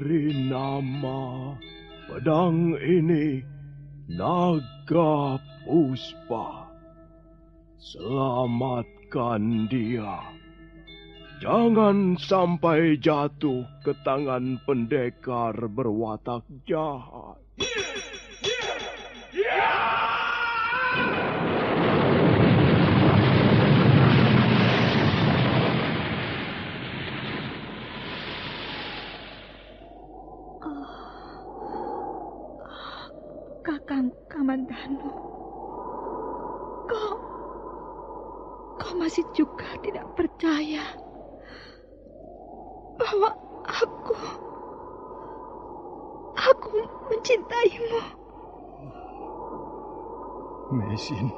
Beri nama pedang ini Naga Puspa. Selamatkan dia. Jangan sampai jatuh ke tangan pendekar berwatak jahat. Kakang Kamandanu, kau masih juga tidak percaya bahwa aku mencintaimu. Mesin,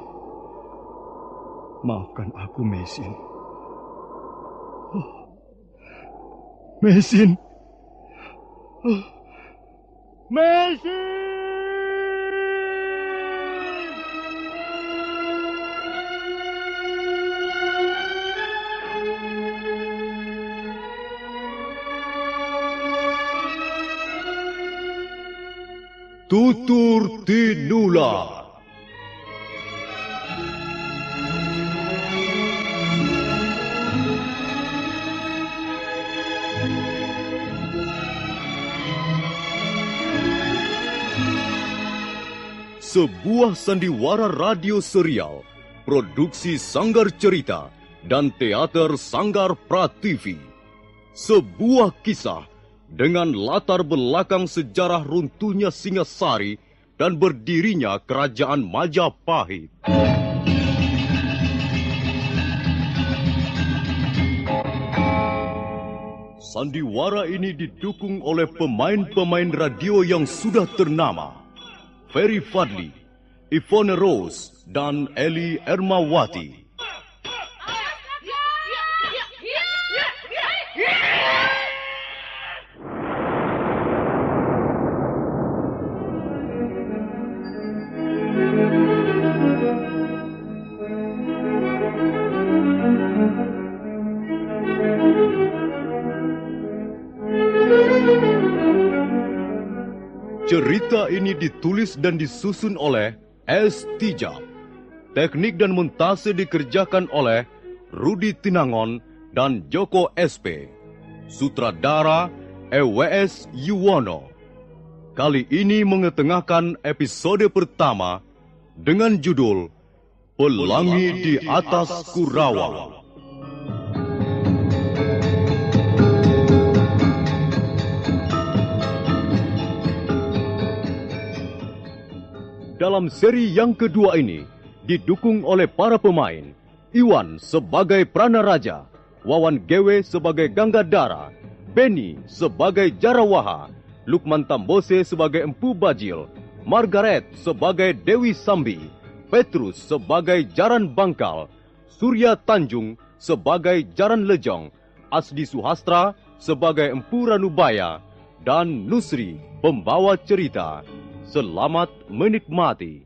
maafkan aku, Mesin. Mesin. Mesin! Tutur Tinular. Sebuah sandiwara radio serial, produksi Sanggar Cerita dan Teater Sanggar Prativi. Sebuah kisah dengan latar belakang sejarah runtuhnya Singasari dan berdirinya Kerajaan Majapahit. Sandiwara ini didukung oleh pemain-pemain radio yang sudah ternama. Ferry Fadli, Ivone Rose, dan Eli Ermawati. Cerita ini ditulis dan disusun oleh S. Tijab. Teknik dan montase dikerjakan oleh Rudi Tinangon dan Joko SP. Sutradara EWS Yuwono. Kali ini mengetengahkan episode pertama dengan judul Pelangi di Atas Kurawa. Dalam seri yang kedua ini, didukung oleh para pemain, Iwan sebagai Pranaraja, Wawan Gewe sebagai Ganggadara, Beni sebagai Jarawaha, Lukman Tambose sebagai Empu Bajil, Margaret sebagai Dewi Sambi, Petrus sebagai Jaran Bangkal, Surya Tanjung sebagai Jaran Lejong, Asdi Suhastra sebagai Empu Ranubaya, dan Nusri pembawa cerita. Selamat menikmati.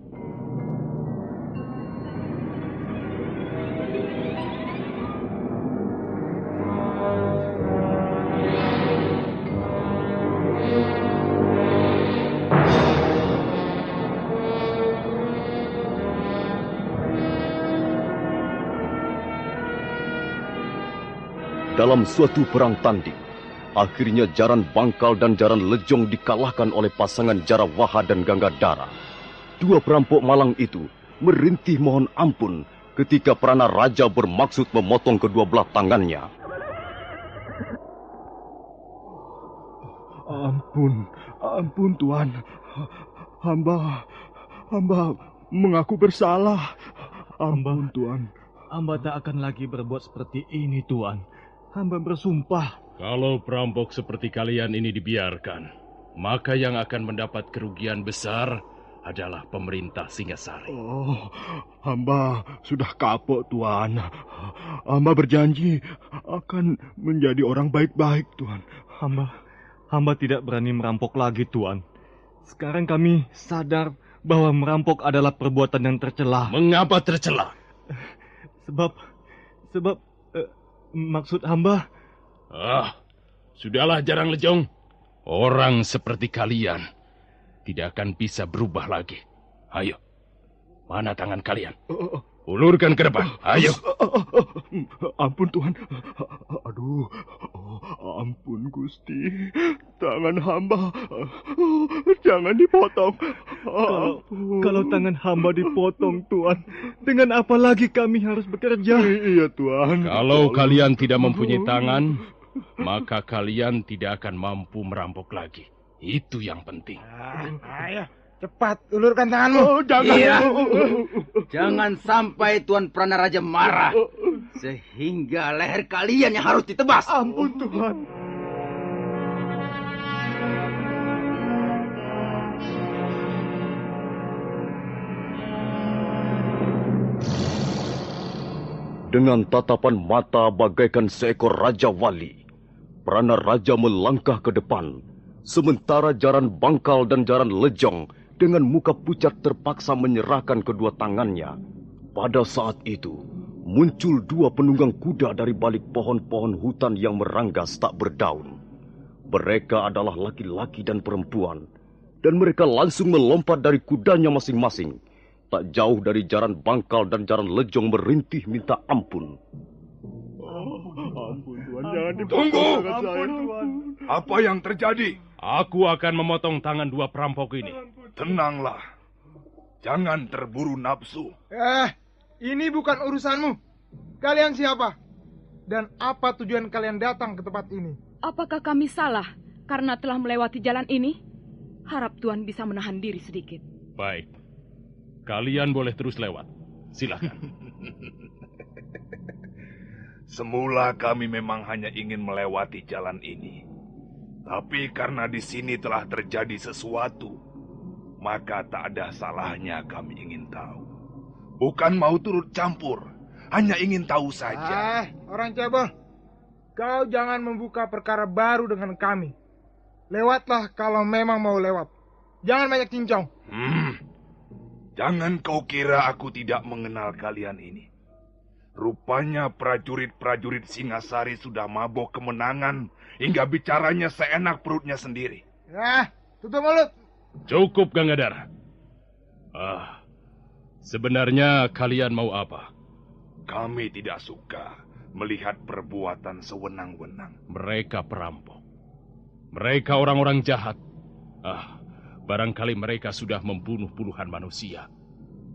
Dalam suatu perang tanding, akhirnya Jaran Bangkal dan Jaran Lejong dikalahkan oleh pasangan Jarawaha dan Ganggadara. Dua perampok malang itu merintih mohon ampun ketika Pranaraja bermaksud memotong kedua belah tangannya. Ampun Tuan. Hamba mengaku bersalah. Ampun Tuan. Hamba tak akan lagi berbuat seperti ini, Tuan. Hamba bersumpah. Kalau perampok seperti kalian ini dibiarkan, maka yang akan mendapat kerugian besar adalah pemerintah Singasari. Oh, hamba sudah kapok, Tuan. Hamba berjanji akan menjadi orang baik-baik, Tuan. Hamba tidak berani merampok lagi, Tuan. Sekarang kami sadar bahwa merampok adalah perbuatan yang tercela. Mengapa tercela? Sebab maksud hamba... Sudahlah Jarang Lejong. Orang seperti kalian tidak akan bisa berubah lagi. Ayo, mana tangan kalian? Ulurkan ke depan, ayo. Ampun Tuhan. Aduh, ampun Gusti. Tangan hamba jangan dipotong. Kalau tangan hamba dipotong Tuhan, dengan apa lagi kami harus bekerja? Iya Tuhan. Kalau kalian tidak mempunyai tangan, maka kalian tidak akan mampu merampok lagi. Itu yang penting. Ayo, cepat ulurkan tanganmu. Jangan. Iya. Jangan sampai Tuan Pranaraja marah, sehingga leher kalian yang harus ditebas. Ampun Tuhan. Dengan tatapan mata bagaikan seekor Raja Wali, Pranaraja melangkah ke depan, sementara Jaran Bangkal dan Jaran Lejong dengan muka pucat terpaksa menyerahkan kedua tangannya. Pada saat itu, muncul dua penunggang kuda dari balik pohon-pohon hutan yang meranggas tak berdaun. Mereka adalah laki-laki dan perempuan, dan mereka langsung melompat dari kudanya masing-masing. Tak jauh dari Jaran Bangkal dan Jaran Lejong merintih minta ampun. Ampun Tuhan, jangan Tunggu! tangan saya, Tuhan. Apa yang terjadi? Aku akan memotong tangan dua perampok ini. Tenanglah. Jangan terburu nafsu. Ini bukan urusanmu. Kalian siapa? Dan apa tujuan kalian datang ke tempat ini? Apakah kami salah karena telah melewati jalan ini? Harap Tuhan bisa menahan diri sedikit. Baik. Kalian boleh terus lewat. Silakan. Semula kami memang hanya ingin melewati jalan ini. Tapi karena di sini telah terjadi sesuatu, maka tak ada salahnya kami ingin tahu. Bukan mau turut campur, hanya ingin tahu saja. Orang cebol. Kau jangan membuka perkara baru dengan kami. Lewatlah kalau memang mau lewat. Jangan banyak cincong. Jangan kau kira aku tidak mengenal kalian ini. Rupanya prajurit-prajurit Singasari sudah mabok kemenangan hingga bicaranya seenak perutnya sendiri. Tutup mulut. Cukup, Gangadhara. Sebenarnya kalian mau apa? Kami tidak suka melihat perbuatan sewenang-wenang. Mereka perampok. Mereka orang-orang jahat. Barangkali mereka sudah membunuh puluhan manusia.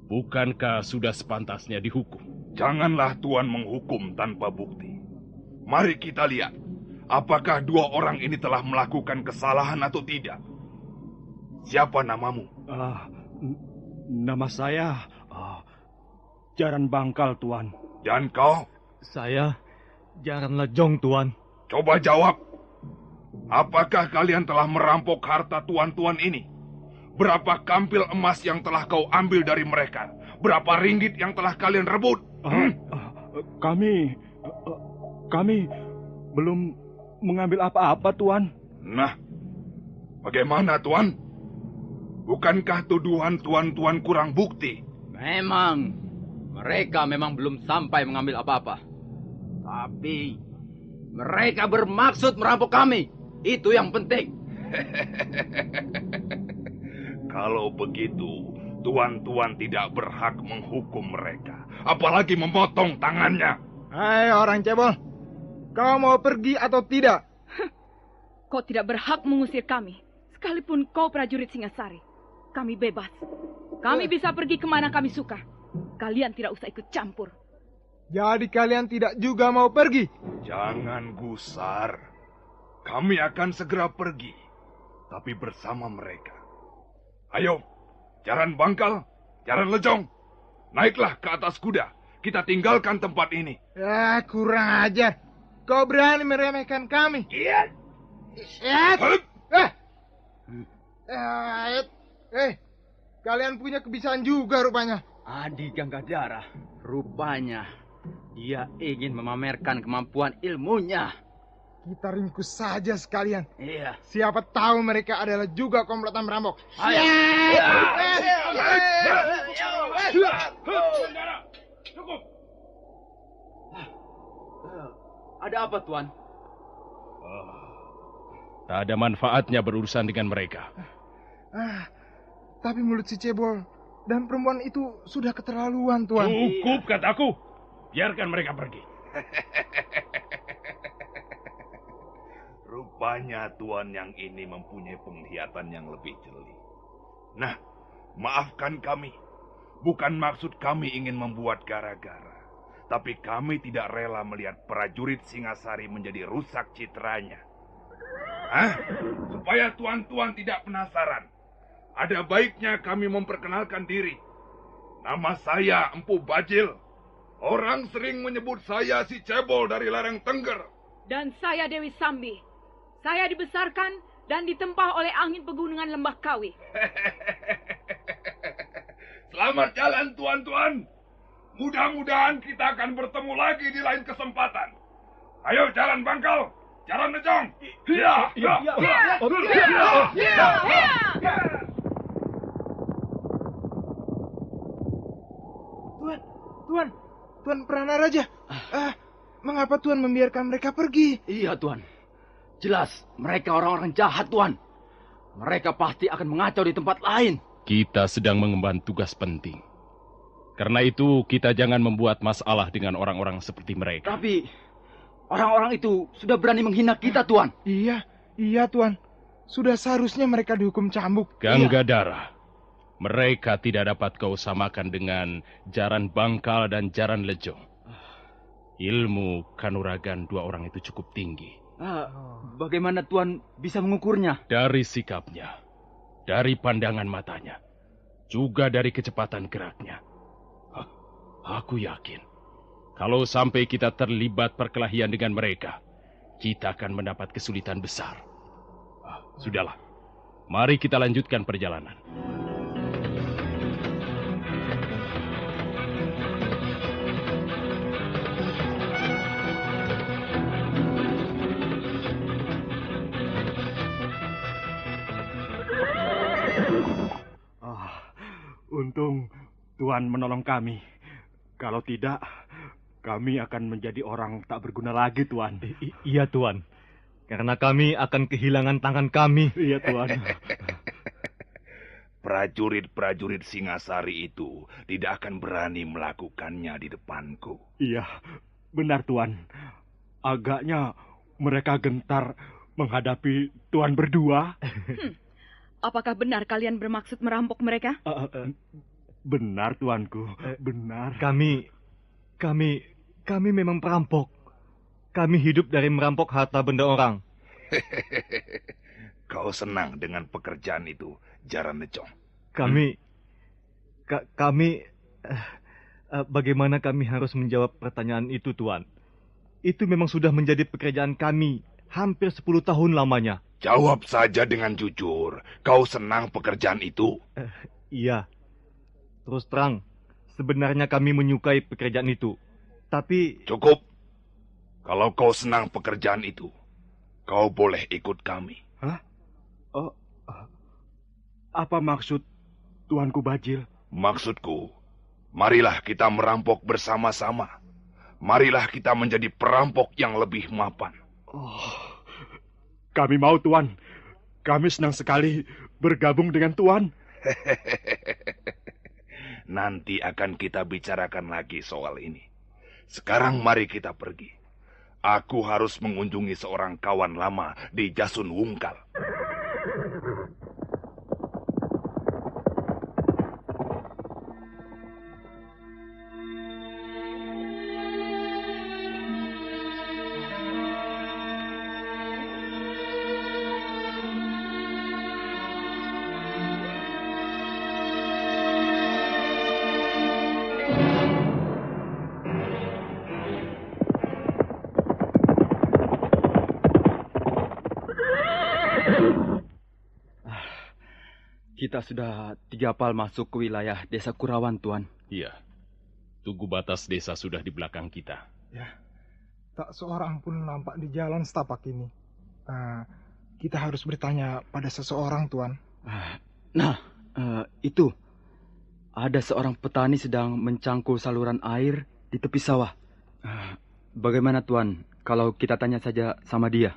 Bukankah sudah sepantasnya dihukum? Janganlah Tuan menghukum tanpa bukti. Mari kita lihat, apakah dua orang ini telah melakukan kesalahan atau tidak. Siapa namamu? Nama saya Jaran Bangkal, Tuan. Dan kau? Saya Jaran Lejong, Tuan. Coba jawab. Apakah kalian telah merampok harta tuan-tuan ini? Berapa kampil emas yang telah kau ambil dari mereka? Berapa ringgit yang telah kalian rebut? Kami belum mengambil apa-apa, Tuan. Nah, bagaimana, Tuan? Bukankah tuduhan tuan-tuan kurang bukti? Memang, mereka memang belum sampai mengambil apa-apa. Tapi, mereka bermaksud merampok kami. Itu yang penting. Kalau begitu, tuan-tuan tidak berhak menghukum mereka. Apalagi memotong tangannya. Hai orang cebol. Kau mau pergi atau tidak? Kau tidak berhak mengusir kami. Sekalipun kau prajurit Singasari. Kami bebas. Kami bisa pergi kemana kami suka. Kalian tidak usah ikut campur. Jadi kalian tidak juga mau pergi? Jangan gusar. Kami akan segera pergi. Tapi bersama mereka. Ayo, Jaran Bangkal, Jaran Lejong. Naiklah ke atas kuda. Kita tinggalkan tempat ini. Kurang ajar. Kau berani meremehkan kami? Iya. Kalian punya kebiasaan juga rupanya. Adi Gangadhara, rupanya dia ingin memamerkan kemampuan ilmunya. Kita ringkus saja sekalian. Iya. Siapa tahu mereka adalah juga komplotan merampok. Ada apa, Tuan? Tak ada manfaatnya berurusan dengan mereka. Tapi mulut si cebol dan perempuan itu sudah keterlaluan, Tuan. Cukup, kataku. Biarkan mereka pergi. Rupanya Tuan yang ini mempunyai penglihatan yang lebih jeli. Nah, maafkan kami. Bukan maksud kami ingin membuat gara-gara. Tapi kami tidak rela melihat prajurit Singasari menjadi rusak citranya. Supaya tuan-tuan tidak penasaran, ada baiknya kami memperkenalkan diri. Nama saya Empu Bajil. Orang sering menyebut saya si cebol dari lereng Tengger. Dan saya Dewi Sambi. Saya dibesarkan dan ditempah oleh angin pegunungan Lembah Kawi. Selamat jalan tuan-tuan. Mudah-mudahan kita akan bertemu lagi di lain kesempatan. Ayo jalan Bangkal. Jalan Nejong. Tuan Pranaraja. Mengapa Tuan membiarkan mereka pergi? Iya, Tuan. Jelas, mereka orang-orang jahat, Tuan. Mereka pasti akan mengacau di tempat lain. Kita sedang mengemban tugas penting. Karena itu, kita jangan membuat masalah dengan orang-orang seperti mereka. Tapi orang-orang itu sudah berani menghina kita, Tuan. Iya, Tuan. Sudah seharusnya mereka dihukum cambuk. Ganggadara, mereka tidak dapat kau samakan dengan Jaran Bangkal dan Jaran Lejong. Ilmu kanuragan dua orang itu cukup tinggi. Bagaimana Tuan bisa mengukurnya? Dari sikapnya, dari pandangan matanya, juga dari kecepatan geraknya. Aku yakin, kalau sampai kita terlibat perkelahian dengan mereka, kita akan mendapat kesulitan besar. Sudahlah, mari kita lanjutkan perjalanan. Untung Tuan menolong kami. Kalau tidak, kami akan menjadi orang tak berguna lagi, Tuan. Iya, Tuan. Karena kami akan kehilangan tangan kami. Iya, Tuan. Prajurit-prajurit Singasari itu tidak akan berani melakukannya di depanku. Iya, benar, Tuan. Agaknya mereka gentar menghadapi Tuan berdua. Apakah benar kalian bermaksud merampok mereka? Benar, Tuanku. Benar. Kami memang perampok. Kami hidup dari merampok harta benda orang. Kau senang dengan pekerjaan itu, Jaran Nejong? Bagaimana kami harus menjawab pertanyaan itu, Tuan? Itu memang sudah menjadi pekerjaan kami hampir 10 tahun lamanya. Jawab saja dengan jujur. Kau senang pekerjaan itu? Iya. Terus terang, sebenarnya kami menyukai pekerjaan itu. Tapi... Cukup. Kalau kau senang pekerjaan itu, kau boleh ikut kami. Hah? Apa maksud Tuanku Bajil? Maksudku, marilah kita merampok bersama-sama. Marilah kita menjadi perampok yang lebih mapan. Kami mau, Tuan. Kami senang sekali bergabung dengan Tuan. Nanti akan kita bicarakan lagi soal ini. Sekarang mari kita pergi. Aku harus mengunjungi seorang kawan lama di Jasun Wungkal. Kita sudah 3 pal masuk ke wilayah desa Kurawan, Tuan. Iya, tugu batas desa sudah di belakang kita. Ya, tak seorang pun nampak di jalan setapak ini. Kita harus bertanya pada seseorang, Tuan. Itu. Ada seorang petani sedang mencangkul saluran air di tepi sawah. Bagaimana, Tuan, kalau kita tanya saja sama dia?